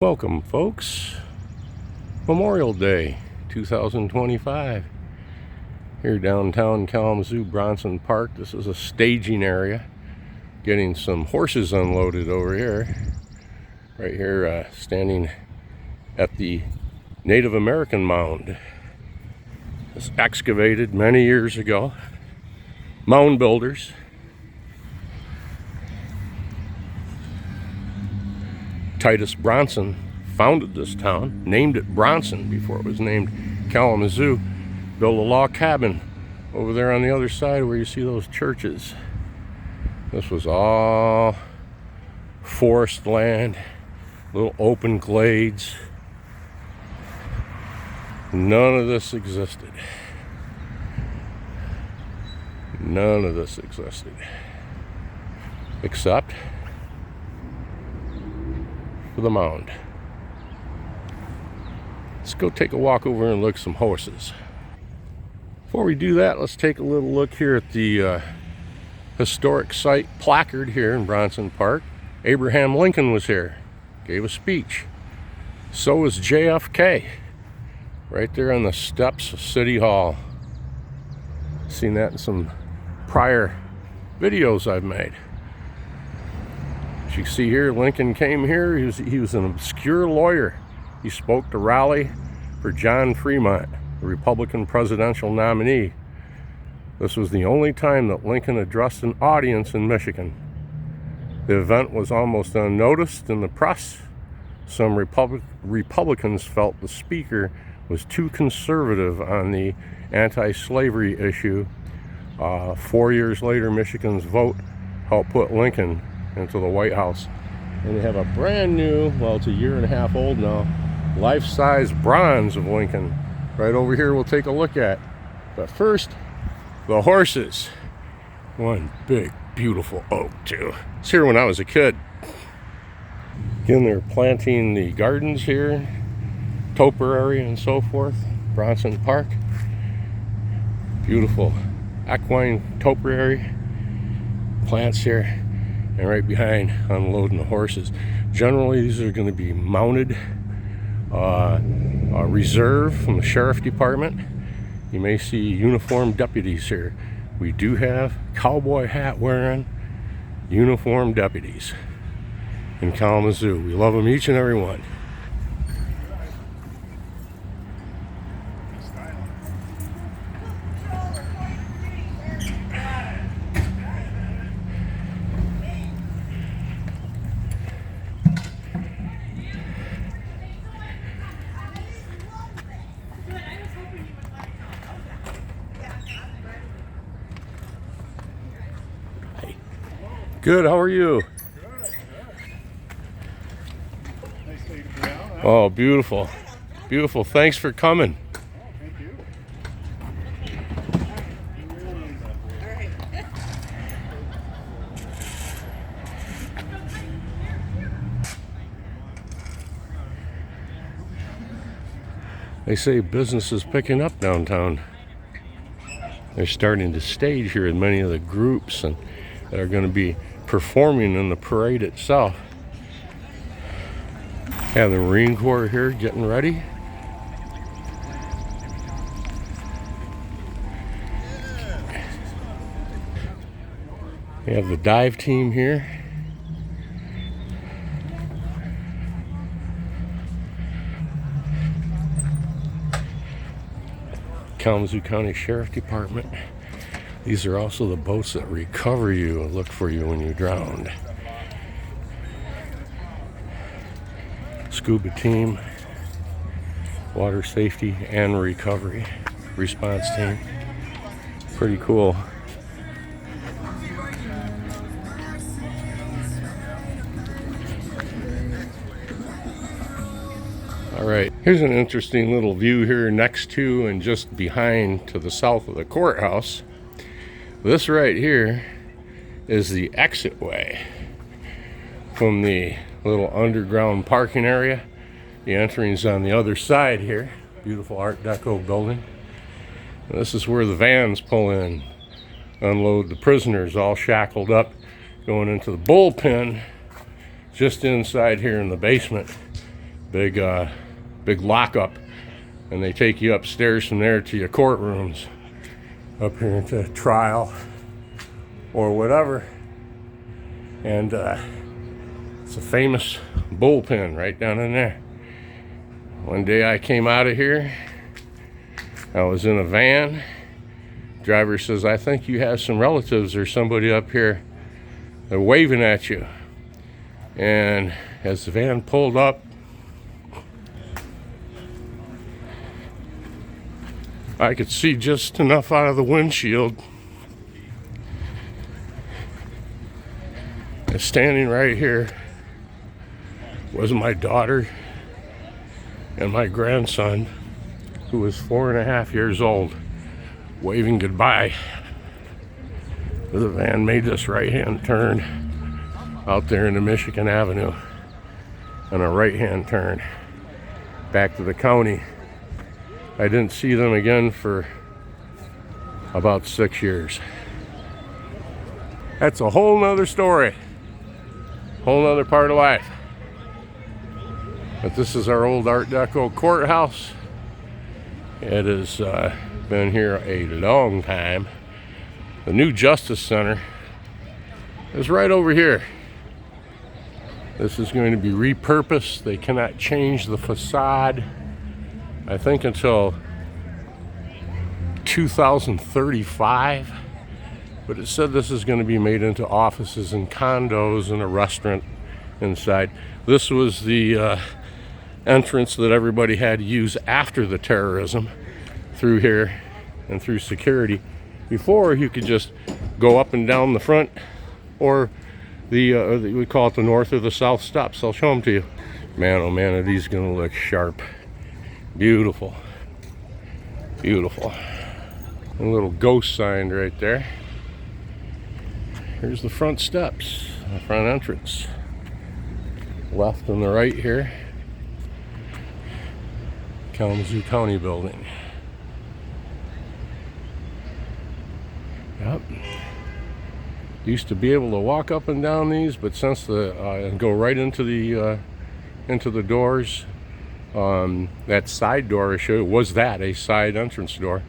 Welcome, folks. Memorial Day 2025 here downtown Kalamazoo, Bronson Park. This is a staging area, getting some horses unloaded over here. Right here, standing at the Native American mound. It was excavated many years ago. Mound builders. Titus Bronson founded this town, named it Bronson before it was named Kalamazoo. Built a log cabin over there on the other side where you see those churches. This was all forest land, little open glades. None of this existed. None of this existed. Except for the mound. Let's go take a walk over and look at some horses. Before we do that, let's take a little look here at the historic site placard here in Bronson Park. Abraham Lincoln was here, gave a speech. So was JFK, right there on the steps of City Hall. Seen that in some prior videos I've made. As you see here, Lincoln came here. He was an obscure lawyer. He spoke to rally for John Fremont, the Republican presidential nominee. This was the only time that Lincoln addressed an audience in Michigan. The event was almost unnoticed in the press. Some Republicans felt the speaker was too conservative on the anti-slavery issue. 4 years later, Michigan's vote helped put Lincoln into the White House. And they have a brand new, well, it's a year and a half old now, life-size bronze of Lincoln right over here we'll take a look at. But first, the horses. One big beautiful oak too. It's here when I was a kid. Again, they're planting the gardens here, topiary and so forth. Bronson Park, beautiful equine topiary plants here. And right behind, unloading the horses. Generally, these are going to be mounted reserve from the sheriff department. You may see uniformed deputies here. We do have cowboy hat wearing uniformed deputies in Kalamazoo. We love them each and every one. Good, how are you? Oh, beautiful. Beautiful. Thanks for coming. Thank you. They say business is picking up downtown. They're starting to stage here in many of the groups and that are going to be performing in the parade itself. Have the Marine Corps here getting ready. We have the dive team here. Kalamazoo County Sheriff Department. These are also the boats that recover you and look for you when you drowned. Scuba team, water safety and recovery response team. Pretty cool. All right, here's an interesting little view here next to and just behind to the south of the courthouse. This right here is the exit way from the little underground parking area. The entrance on the other side here. Beautiful Art Deco building. And this is where the vans pull in, unload the prisoners all shackled up, going into the bullpen just inside here in the basement. Big big lockup, and they take you upstairs from there to your courtrooms up here into trial or whatever. And it's a famous bullpen right down in there. One day I came out of here, I was in a van. Driver says, "I think you have some relatives or somebody up here. They're waving at you." And as the van pulled up, I could see just enough out of the windshield. And standing right here was my daughter and my grandson, who was 4.5 years old, waving goodbye. The van made this right-hand turn out there into Michigan Avenue, and a right-hand turn back to the county. I didn't see them again for about 6 years. That's a whole nother story, whole nother part of life. But this is our old Art Deco courthouse. It has been here a long time. The new Justice Center is right over here. This is going to be repurposed. They cannot change the facade, I think, until 2035. But it said this is going to be made into offices and condos and a restaurant inside. This was the entrance that everybody had to use after the terrorism through here and through security. Before, you could just go up and down the front, or we call it the north or the south steps. I'll show them to you. Man, oh man, are these gonna look sharp. Beautiful, beautiful. A little ghost sign right there. Here's the front steps, the front entrance. Left and the right here. Kalamazoo County building. Yep. Used to be able to walk up and down these, but since and go right into the doors, that side door I showed you was a side entrance door.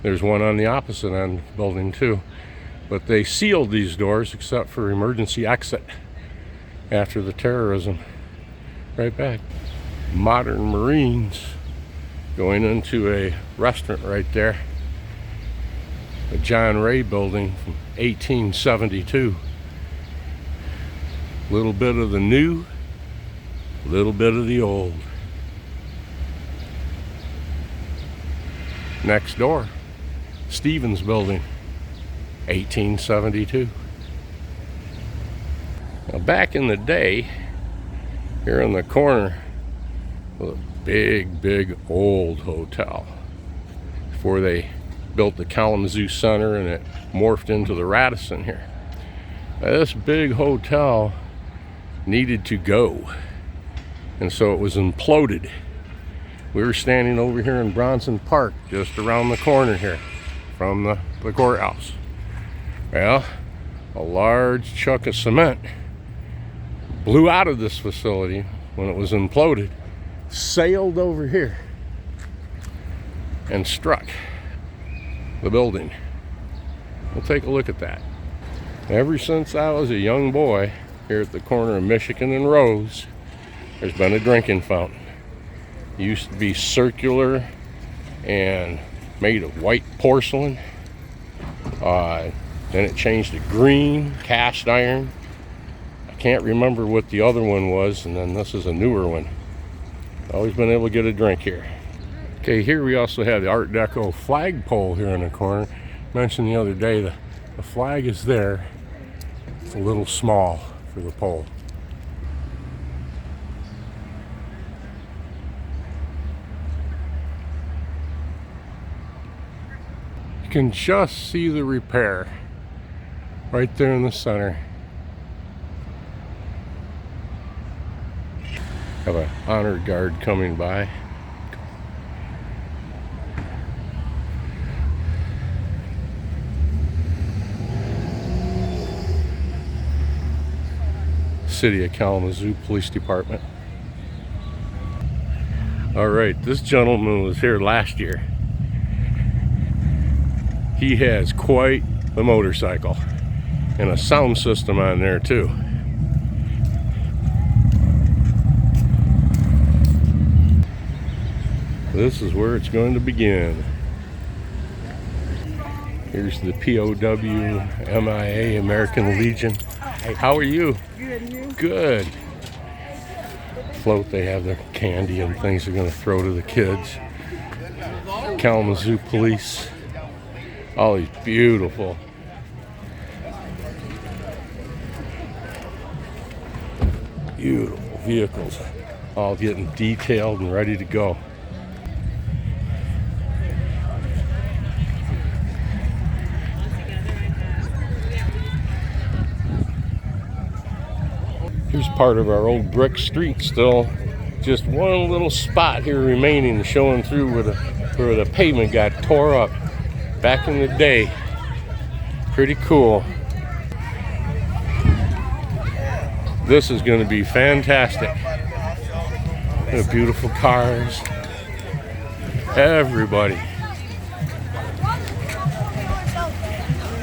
There's one on the opposite end of the building too, but they sealed these doors except for emergency exit after the terrorism. Right back. Modern Marines going into a restaurant right there. The John Ray building from 1872. Little bit of the new, little bit of the old. Next door, Stevens building, 1872. Now back in the day, here in the corner, was a big old hotel before they built the Kalamazoo Center and it morphed into the Radisson here. Now, this big hotel needed to go, and so it was imploded. We were standing over here in Bronson Park, just around the corner here from the courthouse. Well, a large chunk of cement blew out of this facility when it was imploded, sailed over here, and struck the building. We'll take a look at that. Ever since I was a young boy, here at the corner of Michigan and Rose, there's been a drinking fountain. It used to be circular and made of white porcelain. Then it changed to green, cast iron. I can't remember what the other one was, and then this is a newer one. Always been able to get a drink here. Okay, here we also have the Art Deco flagpole here in the corner. Mentioned the other day, the flag is there. It's a little small for the pole. You can just see the repair right there in the center. Have an honor guard coming by. City of Kalamazoo Police Department. All right, this gentleman was here last year. He has quite the motorcycle and a sound system on there too. This is where it's going to begin. Here's the POW MIA, American Legion. How are you? Good, you? Good. Float, they have their candy and things they're going to throw to the kids. Kalamazoo Police. All these beautiful vehicles, all getting detailed and ready to go. Here's part of our old brick street still. Just one little spot here remaining, showing through where the pavement got tore up back in the day. Pretty cool. This is going to be fantastic. The beautiful cars. Everybody.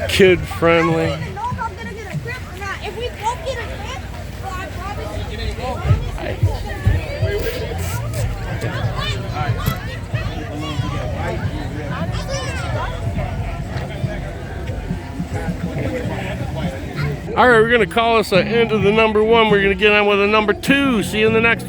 Kid friendly. All right, we're going to call this the end of the number 1. We're going to get on with the number 2. See you in the next one.